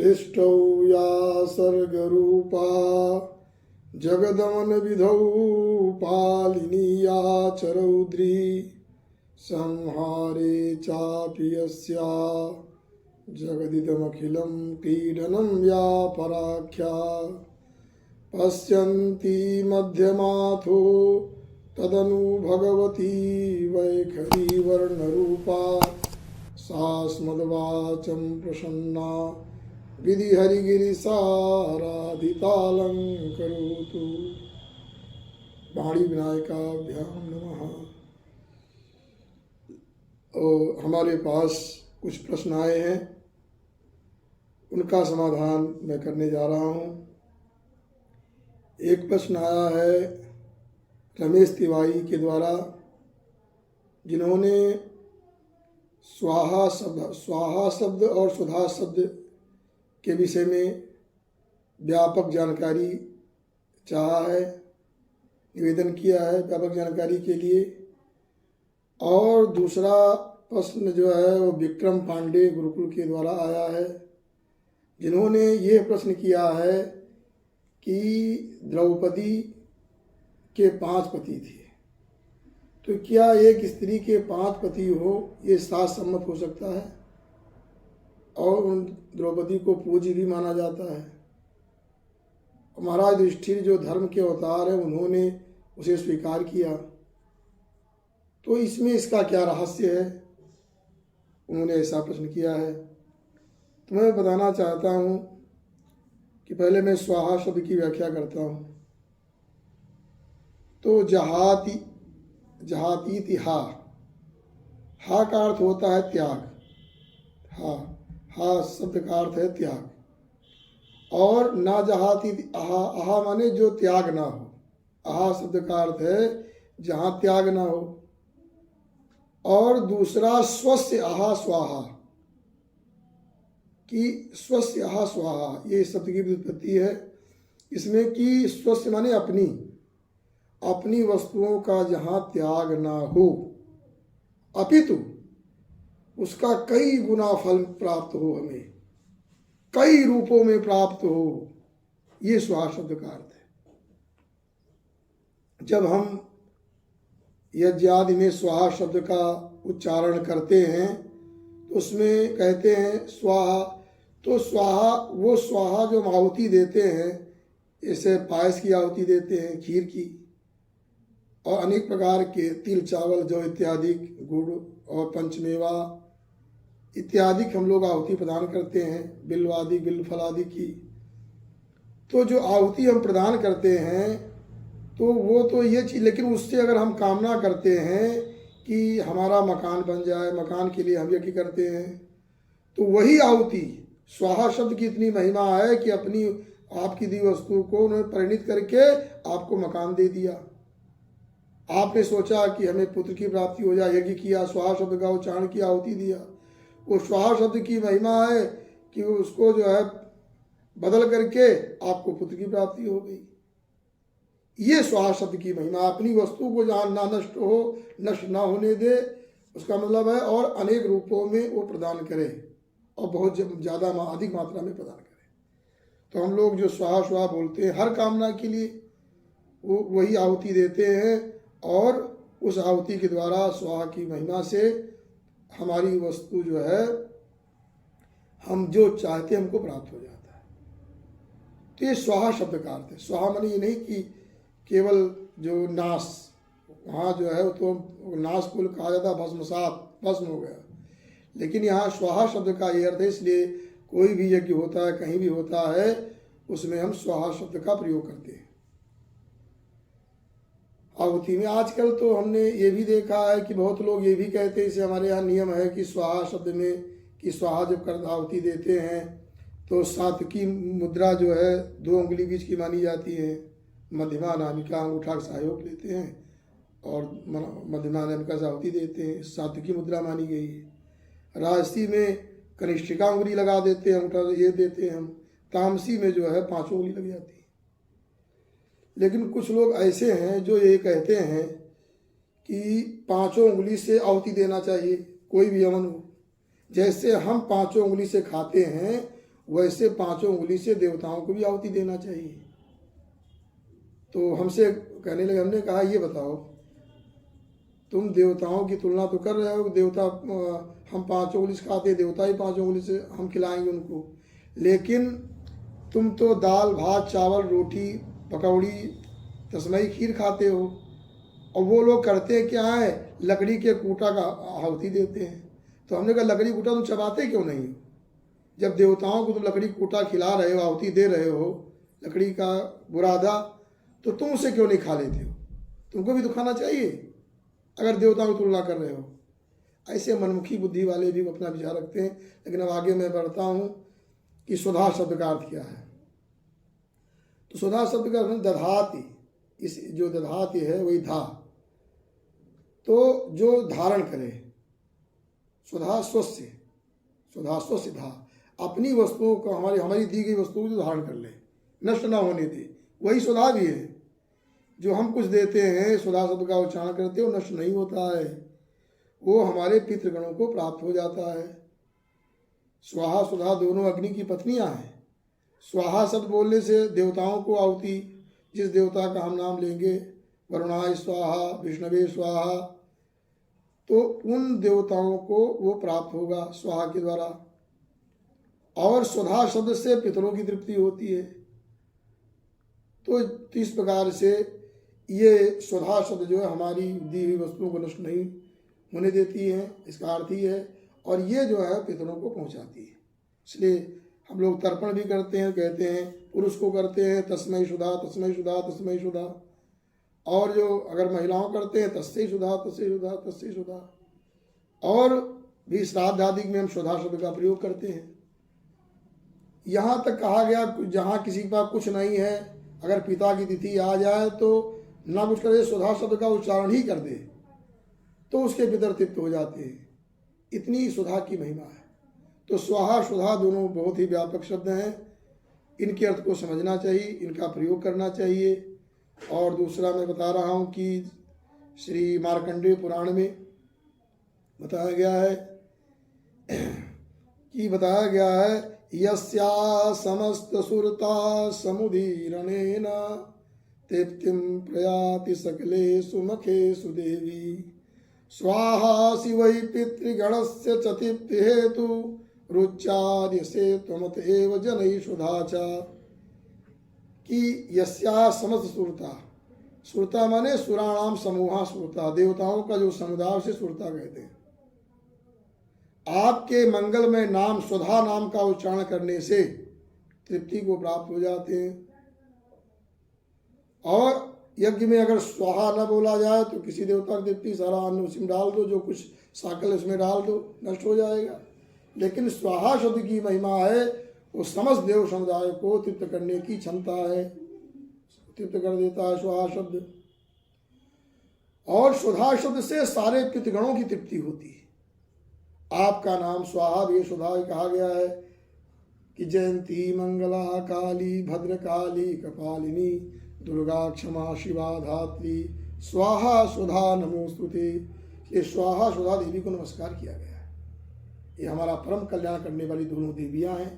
सृष्टौ या सर्गरूपा जगदमन विधौ पालिनी या च रौद्री संहारे चापि यस्या जगदिदमखिलं पीडनं या पराख्या पश्यन्ति मध्यमाथो तदनु भगवती वैखरी वर्णरूपा सा स्मद्वाचं प्रसन्ना विधिहरिगिरिसाराधितालङ्करोतु। वाणी विनायकाभ्यां नमः। और हमारे पास कुछ प्रश्न आए हैं, उनका समाधान मैं करने जा रहा हूँ। एक प्रश्न आया है रमेश तिवारी के द्वारा, जिन्होंने स्वाहा शब्द और सुधा शब्द के विषय में व्यापक जानकारी चाहा है, निवेदन किया है व्यापक जानकारी के लिए। और दूसरा प्रश्न जो है वो विक्रम पांडे गुरुकुल के द्वारा आया है, जिन्होंने ये प्रश्न किया है कि द्रौपदी के 5 पति थे, तो क्या एक स्त्री के 5 पति हो, ये शास्त्रसम्मत हो सकता है? और उन द्रौपदी को पूज्य भी माना जाता है। महाराज युधिष्ठिर जो धर्म के अवतार हैं, उन्होंने उसे स्वीकार किया, तो इसमें इसका क्या रहस्य है? उन्होंने ऐसा प्रश्न किया है। तो मैं बताना चाहता हूँ कि पहले मैं स्वाहा शब्द की व्याख्या करता हूँ। तो जहातीति हा का अर्थ होता है त्याग। हा शब्द का अर्थ है त्याग। और ना जहाती आहा माने जो त्याग ना हो। आहा शब्द का अर्थ है जहाँ त्याग ना हो। और दूसरा स्वस्य आहा स्वाहा, कि स्वस्य आहा स्वाहा, ये शब्द की व्युत्पत्ति है इसमें कि स्वस्य माने अपनी वस्तुओं का जहाँ त्याग ना हो, अपितु उसका कई गुना फल प्राप्त हो, हमें कई रूपों में प्राप्त हो, ये स्वाहा शब्द का अर्थ है। जब हम यज्ञादि में स्वाहा शब्द का उच्चारण करते हैं तो उसमें कहते हैं स्वाहा, तो स्वाहा वो स्वाहा जो हम आहुति देते हैं, जैसे पायस की आहुति देते हैं, खीर की, और अनेक प्रकार के तिल चावल जौ इत्यादि, गुड़ और पंचमेवा इत्यादि हम लोग आहुति प्रदान करते हैं, बिल्व फल आदि की। तो जो आहुति हम प्रदान करते हैं तो वो तो ये चीज़, लेकिन उससे अगर हम कामना करते हैं कि हमारा मकान बन जाए, मकान के लिए हम यज्ञ करते हैं, तो वही आहुति, स्वाहा शब्द की इतनी महिमा है कि अपनी आपकी दी वस्तु को उन्होंने परिणित करके आपको मकान दे दिया। आपने सोचा कि हमें पुत्र की प्राप्ति हो जाए, यज्ञ किया, स्वाहा शब्द का उच्चारण किया, आहुति दिया। वो स्वाहा शब्द की महिमा है कि उसको जो है बदल करके आपको पुत्र की प्राप्ति हो गई। ये स्वाहा शब्द की महिमा, अपनी वस्तु को जहाँ ना नष्ट हो, नष्ट ना होने दे, उसका मतलब है, और अनेक रूपों में वो प्रदान करे और बहुत ज़्यादा अधिक मात्रा में प्रदान करे। तो हम लोग जो स्वाहा बोलते हैं हर कामना के लिए वो वही आहुति देते हैं, और उस आहुति के द्वारा स्वाहा की महिमा से हमारी वस्तु जो है, हम जो चाहते हैं हमको प्राप्त हो जाता है। तो ये स्वाहा शब्द का अर्थ है। स्वाहा माने ये नहीं कि केवल जो नाश, वहाँ जो है तो नाश कुल कहा जाता है, भस्म हो गया, लेकिन यहाँ स्वाहा शब्द का ये अर्थ है। इसलिए कोई भी यज्ञ होता है, कहीं भी होता है, उसमें हम स्वाहा शब्द का प्रयोग करते हैं आहुति में। आजकल तो हमने ये भी देखा है कि बहुत लोग ये भी कहते हैं, इसे हमारे यहाँ नियम है कि स्वाहा शब्द में कि स्वाहा जब कर आहुति देते हैं तो सात्विकी मुद्रा जो है 2 उंगली बीच की मानी जाती है। मध्यमा अनामिका अंगूठा का सहयोग लेते हैं और मध्यमा अनामिका से आहुति देते हैं, सात्विकी मुद्रा मानी गई है। राजसी में कनिष्ठिका उंगली लगा देते हैं, अंगूठा ये देते हैं हम। तामसी में जो है 5 उंगली लग जाती है। लेकिन कुछ लोग ऐसे हैं जो ये कहते हैं कि 5 उंगली से आहुति देना चाहिए, कोई भी हवन हो। जैसे हम 5 उंगली से खाते हैं, वैसे 5 उंगली से देवताओं को भी आहुति देना चाहिए। तो हमसे कहने लगे, हमने कहा ये बताओ, तुम देवताओं की तुलना तो कर रहे हो, देवता हम 5 उंगली से खाते, देवता ही 5 उंगली से हम खिलाएंगे उनको, लेकिन तुम तो दाल भात चावल रोटी पकौड़ी तस्मई खीर खाते हो, और वो लोग करते क्या है, लकड़ी के कूटा का आहुति देते हैं। तो हमने कहा लकड़ी कूटा तुम चबाते क्यों नहीं हो? जब देवताओं को तुम लकड़ी कूटा खिला रहे हो, आहुति दे रहे हो, लकड़ी का बुरादा, तो तुम उसे क्यों नहीं खा लेते हो? तुमको भी तो खाना चाहिए अगर देवताओं की तुलना कर रहे हो। ऐसे मनमुखी बुद्धि वाले भी अपना विचार रखते हैं। लेकिन अब आगे मैं बढ़ता हूँ कि स्वधा शब्द का अर्थ क्या है। तो स्वधा शब्द का अर्थ दधाति, इस जो दधाति है वही धा, तो जो धारण करे, स्वधा स्वस्य, स्वधा स्वस्य धा, अपनी वस्तुओं को, हमारी दी गई वस्तुओं को जो धारण कर ले, नष्ट ना होने दे, वही स्वधा भी है। जो हम कुछ देते हैं, स्वधा शब्द का उच्चारण करते हो, नष्ट नहीं होता है, वो हमारे पितृगणों को प्राप्त हो जाता है। स्वाहा स्वधा दोनों अग्नि की पत्नियां हैं। स्वाहा शब्द बोलने से देवताओं को आहुति, जिस देवता का हम नाम लेंगे, वरुणाय स्वाहा, विष्णवे स्वाहा, तो उन देवताओं को वो प्राप्त होगा स्वाहा के द्वारा। और स्वधा शब्द से पितरों की तृप्ति होती है। तो इस प्रकार से ये स्वधा शब्द जो है हमारी दी हुई वस्तुओं को नष्ट नहीं होने देती है, इसका अर्थ ही है। और ये जो है पितरों को पहुंचाती है। इसलिए हम लोग तर्पण भी करते हैं, कहते हैं पुरुष को करते हैं तस्मै शुदा तस्मै शुदा तस्मै शुदा, और जो अगर महिलाओं करते हैं तस्से शुदा तस्से शुदा तस्से शुदा। और भी श्राद्ध आदि में हम शुदा शब्द का प्रयोग करते हैं। यहाँ तक कहा गया जहाँ किसी के पास कुछ नहीं है, अगर पिता की तिथि आ जाए तो ना कुछ करे, सुधा शब्द का उच्चारण ही कर दे तो उसके पितर तृप्त हो जाते हैं। इतनी सुधा की महिमा है। तो स्वाहा सुधा दोनों बहुत ही व्यापक शब्द हैं। इनके अर्थ को समझना चाहिए, इनका प्रयोग करना चाहिए। और दूसरा मैं बता रहा हूँ कि श्री मार्कंडेय पुराण में बताया गया है यस्या समस्त सुरता समुदीरणेन तृप्तिं प्रयाति सकलेषु मखेषु देवी स्वाहा शिवै पितृगणस्य च तृप्ति हेतु रुच्यार्यसे त्वमत एव जनैः सुधा च। कि यस्या समस्त सुरता, सुरता माने सुराणाम समूहा सुरता, देवताओं का जो समुदाय से सुरता कहते हैं। आपके मंगल में नाम स्वधा नाम का उच्चारण करने से तृप्ति को प्राप्त हो जाते हैं। और यज्ञ में अगर स्वाहा न बोला जाए तो किसी देवता की तृप्ति, सारा अन्न उसी में डाल दो, जो कुछ साकल उसमें डाल दो, नष्ट हो जाएगा। लेकिन स्वाहा शब्द की महिमा है, वो समस्त देव समुदाय को तृप्त करने की क्षमता है, तृप्त कर देता है स्वाहा शब्द। और स्वधा शब्द से सारे पितृगणों की तृप्ति होती है। आपका नाम स्वाहा भी सुधा कहा गया है कि जयंती मंगला काली भद्रकाली कपालिनी दुर्गा क्षमा शिवा धात्री स्वाहा सुधा नमोस्तुते। ये स्वाहा सुधा देवी को नमस्कार किया गया है। ये हमारा परम कल्याण करने वाली दोनों देवियां हैं।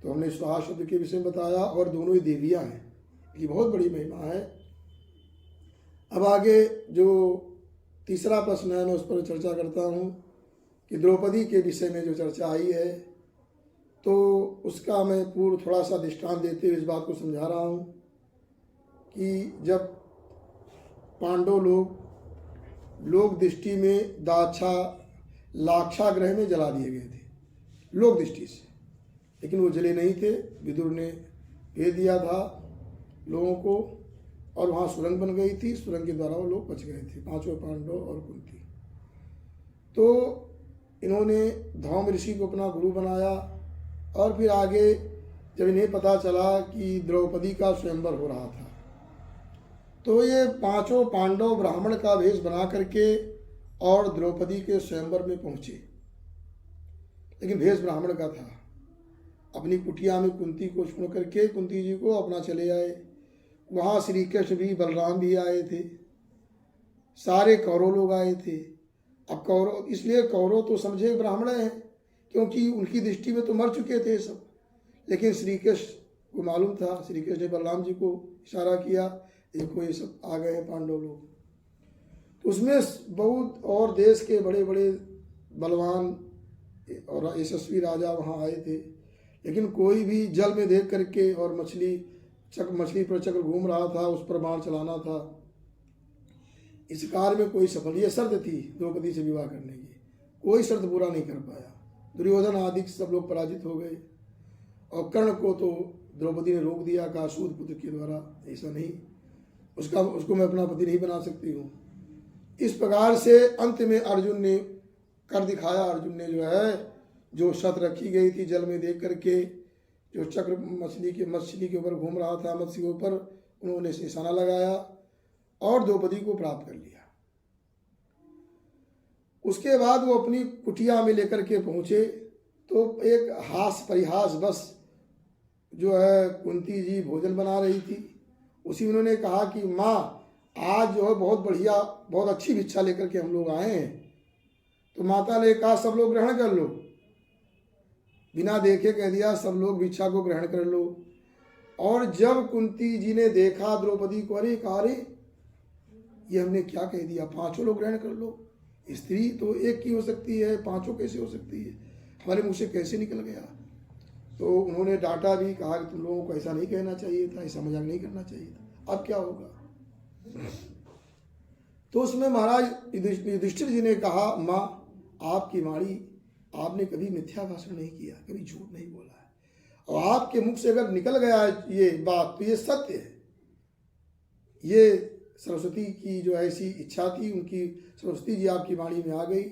तो हमने स्वाहा शब्द के विषय में बताया, और दोनों ही देवियां हैं, ये बहुत बड़ी महिमा है। अब आगे जो तीसरा प्रश्न है मैं उस पर चर्चा करता हूँ कि द्रौपदी के विषय में जो चर्चा आई है, तो उसका मैं पूर्व थोड़ा सा दृष्टांत देते हुए इस बात को समझा रहा हूँ कि जब पांडव लोक दृष्टि में दाक्षा लाक्षागृह में जला दिए गए थे लोक दृष्टि से, लेकिन वो जले नहीं थे। विदुर ने भेज दिया था लोगों को, और वहाँ सुरंग बन गई थी, सुरंग के द्वारा वो लोग बच गए थे, 5 पांडव और कुंती। तो इन्होंने धौम ऋषि को अपना गुरु बनाया। और फिर आगे जब इन्हें पता चला कि द्रौपदी का स्वयंवर हो रहा था, तो ये 5 पांडव ब्राह्मण का वेश बना करके और द्रौपदी के स्वयंवर में पहुंचे। लेकिन वेश ब्राह्मण का था। अपनी कुटिया में कुंती को छोड़ करके कुंती जी को अपना चले आए। वहाँ श्री कृष्ण भी बलराम भी आए थे, सारे कौरव लोग आए थे। अब कौरव, इसलिए कौरव तो समझे ब्राह्मण हैं, क्योंकि उनकी दृष्टि में तो मर चुके थे सब, लेकिन श्री कृष्ण को मालूम था, श्री कृष्ण ने बलराम जी को इशारा किया, देखो ये सब आ गए हैं पांडव लोग। तो उसमें बहुत और देश के बड़े बड़े बलवान और यशस्वी राजा वहाँ आए थे, लेकिन कोई भी जल में देख करके, और मछली पर चक्र घूम रहा था, उस पर बाण चलाना था, इस कार्य में कोई सफल। ये शर्त थी द्रौपदी से विवाह करने की, कोई शर्त पूरा नहीं कर पाया। दुर्योधन आदि सब लोग पराजित हो गए, और कर्ण को तो द्रौपदी ने रोक दिया, कहा सूत पुत्र के द्वारा ऐसा नहीं, उसको मैं अपना पति नहीं बना सकती हूँ। इस प्रकार से अंत में अर्जुन ने कर दिखाया। अर्जुन ने जो शर्त रखी गई थी जल में देख करके, जो चक्र मछली के ऊपर घूम रहा था, मत्स्य के ऊपर, उन्होंने निशाना लगाया और द्रौपदी को प्राप्त कर लिया। उसके बाद वो अपनी कुटिया में लेकर के पहुंचे, तो एक हास परिहास बस कुंती जी भोजन बना रही थी, उसी उन्होंने कहा कि माँ आज बहुत बढ़िया, बहुत अच्छी भिक्षा लेकर के हम लोग आए हैं। तो माता ने कहा सब लोग ग्रहण कर लो, बिना देखे कह दिया सब लोग भिक्षा को ग्रहण कर लो। और जब कुंती जी ने देखा द्रौपदी को, अरे ये हमने क्या कह दिया, पांचों लोग ग्रहण कर लो, स्त्री तो एक की हो सकती है, पांचों कैसे हो सकती है, हमारे मुंह से कैसे निकल गया। तो उन्होंने डांटा भी, कहा कि तुम लोगों को ऐसा नहीं कहना चाहिए था, ऐसा मजाक नहीं करना चाहिए था, अब क्या होगा। तो उसमें महाराज युधिष्ठिर जी ने कहा, माँ आपकी वाणी, आपने कभी मिथ्या भाषण नहीं किया, कभी झूठ नहीं बोला है, और आपके मुख से अगर निकल गया है ये बात तो ये सत्य है। ये सरस्वती की जो ऐसी इच्छा थी, उनकी सरस्वती जी आपकी वाणी में आ गई,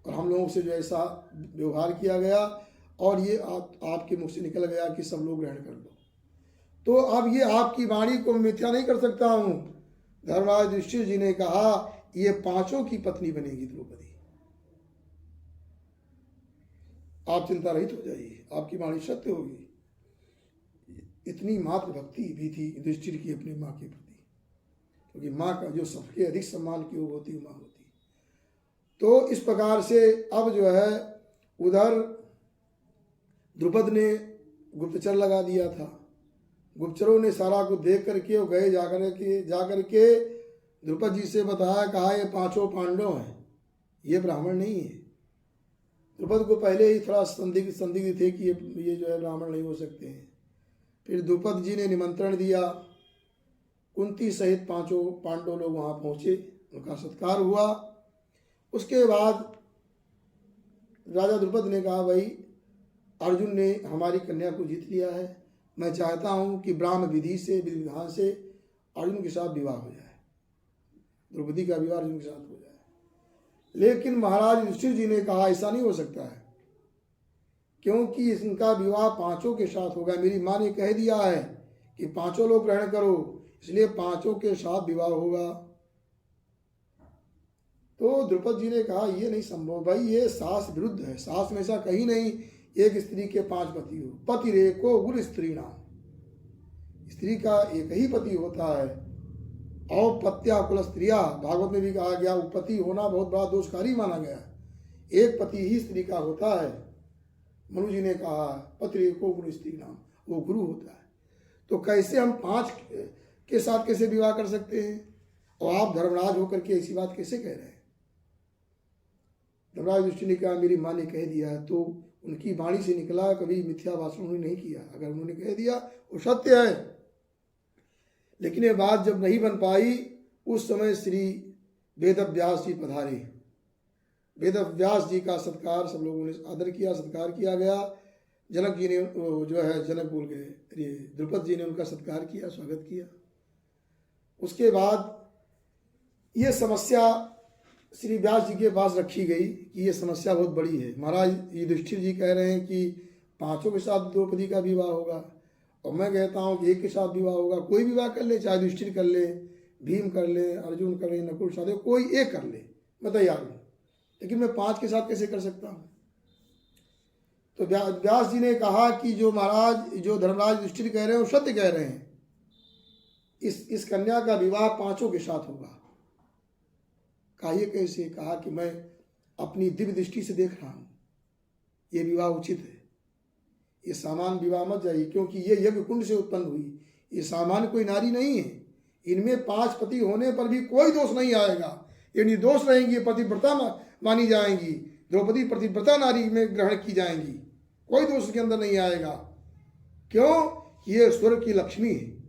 और हम लोगों से जो ऐसा व्यवहार किया गया, और ये आपके मुख से निकल गया कि सब लोग ग्रहण कर लो, तो अब ये आपकी वाणी को मिथ्या नहीं कर सकता हूँ। धर्मराज युधिष्ठिर जी ने कहा, ये पांचों की पत्नी बनेगी द्रौपदी, आप चिंता रहित हो जाइए, आपकी वाणी सत्य होगी। इतनी मात्र भक्ति भी थी युधिष्ठिर की अपनी माँ के प्रति, क्योंकि माँ का जो सबके अधिक सम्मान की होती माँ होती। तो इस प्रकार से अब उधर द्रुपद ने गुप्तचर लगा दिया था, गुप्तचरों ने सारा कुछ देख करके वो गए, जाकर के द्रुपद जी से बताया, कहा ये पांचों पांडव हैं, ये ब्राह्मण नहीं है। द्रुपद को पहले ही थोड़ा संदिग्ध थे कि ये ब्राह्मण नहीं हो सकते हैं। फिर द्रुपद जी ने निमंत्रण दिया, कुंती सहित पांचों पांडव लोग वहां पहुंचे, उनका सत्कार हुआ। उसके बाद राजा द्रुपद ने कहा, भाई अर्जुन ने हमारी कन्या को जीत लिया है, मैं चाहता हूं कि ब्राह्म विधि से, विधि विधान से अर्जुन के साथ विवाह हो जाए, द्रौपदी का विवाह अर्जुन के साथ हो जाए। लेकिन महाराज युधिष्ठिर जी ने कहा ऐसा नहीं हो सकता है, क्योंकि इनका विवाह पांचों के साथ होगा। मेरी माँ ने कह दिया है कि पांचों लोग ग्रहण करो, इसलिए पांचों के साथ विवाह होगा। तो द्रुपद जी ने कहा ये नहीं संभव भाई, ये शास्त्र विरुद्ध है, शास्त्र में ऐसा कहीं नहीं एक स्त्री के 5 पति हो, पति रेको गुरु स्त्री नाम, स्त्री का एक ही पति होता है। औपत्या कुल स्त्रिया, भागवत में भी कहा गया, उपपति होना बहुत बड़ा दोषकारी माना गया, एक पति ही स्त्री का होता है। मनु जी ने कहा पति रेको गुरु स्त्री नाम, वो गुरु होता है। तो कैसे हम 5 के साथ कैसे विवाह कर सकते हैं, और आप धर्मराज होकर के ऐसी बात कैसे कह रहे हैं। धर्मराज युधिष्ठिर ने कहा मेरी माँ ने कह दिया है, तो उनकी वाणी से निकला, कभी मिथ्या भाषण उन्होंने नहीं किया, अगर उन्होंने कह दिया वो सत्य है। लेकिन ये बात जब नहीं बन पाई, उस समय श्री वेदव्यास जी पधारे। वेदव्यास जी का सत्कार सब लोगों ने आदर किया, सत्कार किया गया। जनक जी ने जनक बोल गए, द्रुपद जी ने उनका सत्कार किया, स्वागत किया। उसके बाद ये समस्या श्री व्यास जी के पास रखी गई कि ये समस्या बहुत बड़ी है। महाराज युधिष्ठिर जी कह रहे हैं कि पांचों के साथ द्रौपदी का विवाह होगा, और मैं कहता हूँ कि एक के साथ विवाह होगा। कोई विवाह कर ले, चाहे युधिष्ठिर कर ले, भीम कर ले, अर्जुन कर ले, नकुल सहदेव, कोई एक कर ले, मैं तैयार हूँ, लेकिन मैं 5 के साथ कैसे कर सकता हूँ। तो व्यास जी ने कहा कि जो धर्मराज युधिष्ठिर कह रहे हैं वो सत्य कह रहे हैं, इस कन्या का विवाह 5 के साथ होगा। कहा ये कैसे। कहा कि मैं अपनी दिव्य दृष्टि से देख रहा हूँ, ये विवाह उचित है, ये सामान्य विवाह मत जाइए, क्योंकि ये यज्ञ कुंड से उत्पन्न हुई, ये सामान्य कोई नारी नहीं है। इनमें 5 पति होने पर भी कोई दोष नहीं आएगा। ये निर्दोष रहेंगी, पतिव्रता मानी जाएंगी। द्रौपदी पतिव्रता नारी में ग्रहण की जाएंगी, कोई दोष के अंदर नहीं आएगा। क्यों? ये स्वर्ग की लक्ष्मी है।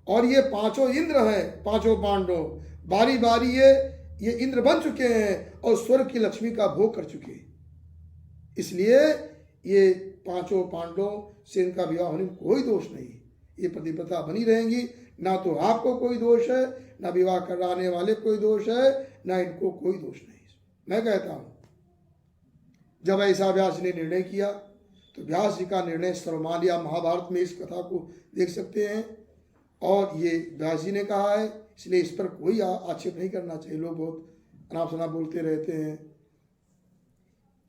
और ये 5 इंद्र हैं, 5 पांडव बारी बारी ये इंद्र बन चुके हैं और स्वर्ग की लक्ष्मी का भोग कर चुके हैं। इसलिए ये 5 पांडवों से इनका विवाह होने में कोई दोष नहीं। ये पतिव्रता बनी रहेंगी, ना तो आपको कोई दोष है, ना विवाह कराने वाले कोई दोष है, ना इनको कोई दोष नहीं। मैं कहता हूं, जब ऐसा व्यास ने निर्णय किया तो व्यास जी का निर्णय सर्वमान्य, या महाभारत में इस कथा को देख सकते हैं। और ये व्यास जी ने कहा है, इसलिए इस पर कोई आक्षेप नहीं करना चाहिए। लोग बहुत अनाप शनाप बोलते रहते हैं।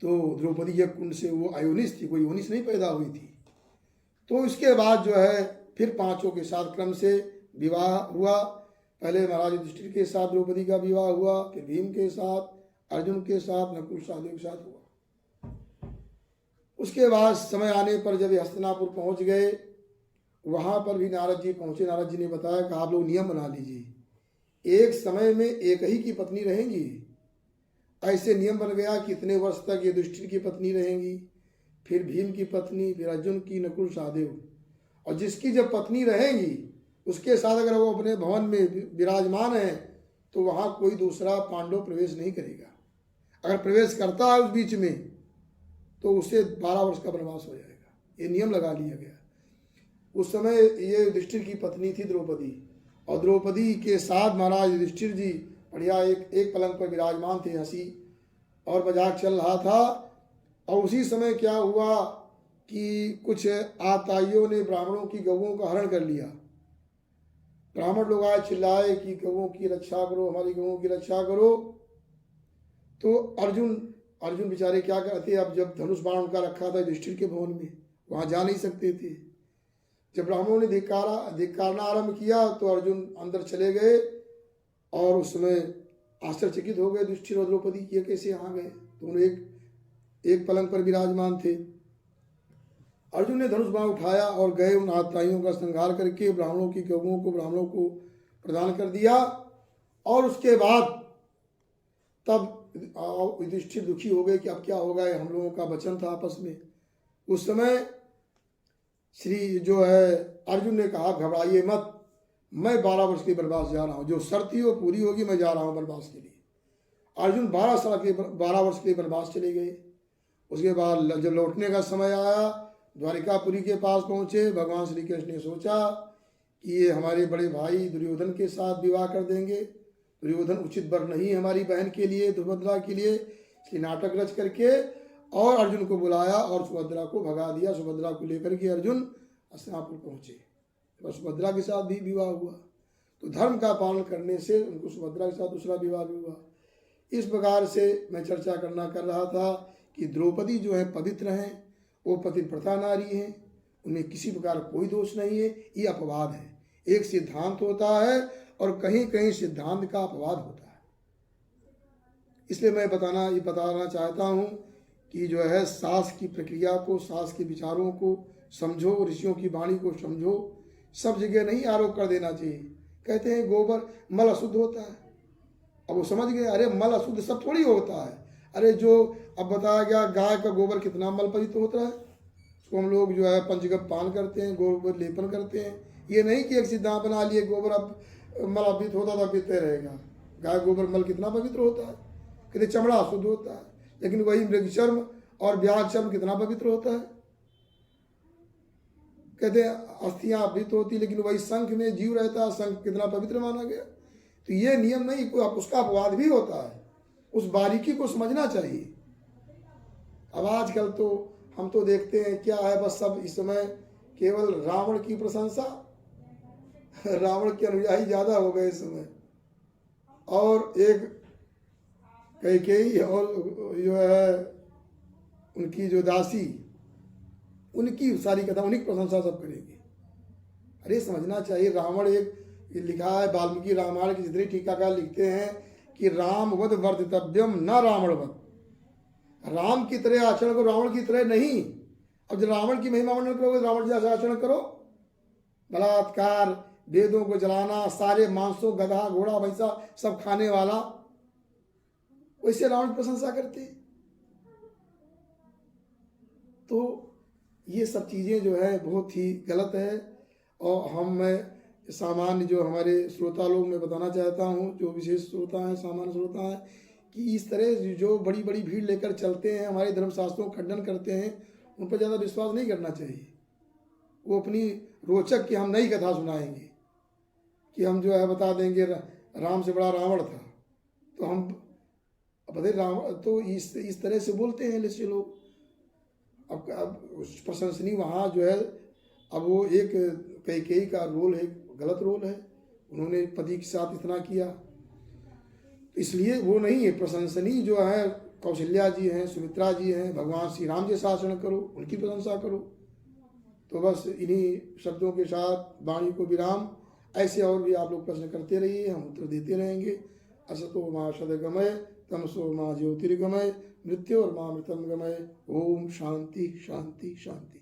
तो द्रौपदी यज्ञ कुंड से वो अयोनिस थी, कोई योनिस नहीं पैदा हुई थी। तो इसके बाद जो है फिर 5 के साथ क्रम से विवाह हुआ। पहले महाराज युधिष्ठिर के साथ द्रौपदी का विवाह हुआ, फिर भीम के साथ, अर्जुन के साथ, नकुल सहदेव के साथ हुआ। उसके बाद समय आने पर जब हस्तिनापुर पहुंच गए, वहां पर भी नारद जी पहुंचे। नारद जी ने बताया कि आप लोग नियम बना लीजिए, एक समय में एक ही की पत्नी रहेंगी। ऐसे नियम बन गया कि इतने वर्ष तक युधिष्ठिर की पत्नी रहेंगी, फिर भीम की पत्नी, फिर अर्जुन की, नकुल सहदेव। और जिसकी जब पत्नी रहेंगी उसके साथ अगर वो अपने भवन में विराजमान है तो वहां कोई दूसरा पांडव प्रवेश नहीं करेगा। अगर प्रवेश करता है उस बीच में तो उसे 12 वर्ष का वनवास हो जाएगा। ये नियम लगा लिया गया। उस समय ये युधिष्ठिर की पत्नी थी द्रौपदी, और द्रौपदी के साथ महाराज युधिष्ठिर जी बढ़िया एक पलंग पर विराजमान थे। हंसी और मजाक चल रहा था। और उसी समय क्या हुआ कि कुछ आताइयों ने ब्राह्मणों की गौओं का हरण कर लिया। ब्राह्मण लोग आए, चिल्लाए कि गौओं की रक्षा करो, हमारी गौओं की रक्षा करो। तो अर्जुन बेचारे क्या करते, अब जब धनुष बाण उनका रखा था युधिष्ठिर के भवन में, वहां जा नहीं सकते थे। जब ब्राह्मणों ने धिक्कारना आरंभ किया तो अर्जुन अंदर चले गए, और उस समय आश्चर्यचकित हो गए युधिष्ठिर और द्रौपदी कि ये कैसे यहाँ गए। दोनों एक पलंग पर विराजमान थे। अर्जुन ने धनुष बाण उठाया और गए, उन आताइयों का संहार करके ब्राह्मणों की गौओं को ब्राह्मणों को प्रदान कर दिया। और उसके बाद तब युधिष्ठिर दुखी हो गए कि अब क्या होगा, हम लोगों का वचन था आपस में। उस समय श्री जो है अर्जुन ने कहा, घबराइए मत, मैं 12 वर्ष के वनवास जा रहा हूँ, जो शर्त थी वो पूरी होगी, मैं जा रहा हूँ वनवास के लिए। अर्जुन 12 वर्ष के वनवास चले गए। उसके बाद जब लौटने का समय आया, द्वारिकापुरी के पास पहुंचे। भगवान श्री कृष्ण ने सोचा कि ये हमारे बड़े भाई दुर्योधन के साथ विवाह कर देंगे, दुर्योधन उचित वर नहीं हमारी बहन के लिए, सुभद्रा के लिए। इसलिए नाटक रच करके और अर्जुन को बुलाया और सुभद्रा को भगा दिया। सुभद्रा को लेकर के अर्जुन हस्तिनापुर पहुंचे और सुभद्रा के साथ भी विवाह हुआ। तो धर्म का पालन करने से उनको सुभद्रा के साथ दूसरा विवाह भी हुआ। इस प्रकार से मैं चर्चा कर रहा था कि द्रौपदी जो है पवित्र हैं, वो पतिव्रता नारी हैं, उनमें किसी प्रकार कोई दोष नहीं है। ये अपवाद है, एक सिद्धांत होता है और कहीं कहीं सिद्धांत का अपवाद होता है। इसलिए मैं बताना चाहता हूँ कि जो है सास की प्रक्रिया को, सास के विचारों को समझो, ऋषियों की वाणी को समझो। सब जगह नहीं आरोप कर देना चाहिए। कहते हैं गोबर मल अशुद्ध होता है, अब वो समझ गए अरे मल अशुद्ध सब थोड़ी होता है। अरे जो अब बताया गया गाय का गोबर कितना मल पवित्र होता है, उसको हम लोग जो है पंचगव्य पान करते हैं, गोबर लेपन करते हैं। ये नहीं कि एक सिद्धांत बना लिए गोबर अब मल अपवित्र होता था पीते रहेगा। गाय गोबर मल कितना पवित्र होता है, कहते चमड़ा अशुद्ध होता है, लेकिन वही मृग चर्म और व्याघ्र चर्म कितना पवित्र होता है। कहते अस्थियां अपवित्र होती, लेकिन वही शंख में जीव रहता है, शंख कितना पवित्र माना गया। तो ये नियम नहीं, उसका अपवाद भी होता है, उस बारीकी को समझना चाहिए। अब आजकल तो हम तो देखते हैं क्या है, बस सब इस समय केवल रावण की प्रशंसा, रावण के अनुयायी ज्यादा हो गए इस समय। और एक कैकेयी और जो है उनकी जो दासी, उनकी सारी कथा, उन्हीं की प्रशंसा सब करेंगे। अरे समझना चाहिए, रावण एक लिखा है वाल्मीकि रामायण की जितनी टीकाकार लिखते हैं कि रामवद वर्तितव्यम न रावणवत, राम की तरह आचरण को रावण की तरह नहीं। अब जब रावण की महिमा वर्णन करोगे तो रावण जैसा आचरण करो, बलात्कार, वेदों को जलाना, सारे मांसों, गधा घोड़ा भैंसा सब खाने वाला, वैसे रावण की प्रशंसा करते हैं। तो ये सब चीज़ें जो है बहुत ही गलत है। और मैं सामान्य जो हमारे श्रोता लोग, मैं बताना चाहता हूँ, जो विशेष श्रोता हैं, सामान्य श्रोता हैं, कि इस तरह जो बड़ी बड़ी भीड़ लेकर चलते हैं, हमारे धर्मशास्त्रों का खंडन करते हैं, उन पर ज़्यादा विश्वास नहीं करना चाहिए। वो अपनी रोचक की हम नई कथा सुनाएंगे कि हम जो है बता देंगे राम से बड़ा रावण था, तो हम बता रावण, तो इस तरह से बोलते हैं जैसे लोग। अब प्रशंसनीय वहाँ जो है, अब वो एक कैकेयी का रोल है, गलत रोल है, उन्होंने पति के साथ इतना किया, इसलिए वो नहीं है। प्रशंसनीय जो है कौशल्या जी हैं, सुमित्रा जी हैं, भगवान श्री राम जैसा आचरण करो, उनकी प्रशंसा करो। तो बस इन्हीं शब्दों के साथ वाणी को विराम। ऐसे और भी आप लोग प्रश्न करते रहिए, हम उत्तर देते रहेंगे। असतो मा सदगमय तमसो मा ज्योतिर्गमय मृत्योर्मामृतंगमय। ओम शांति शांति शांति।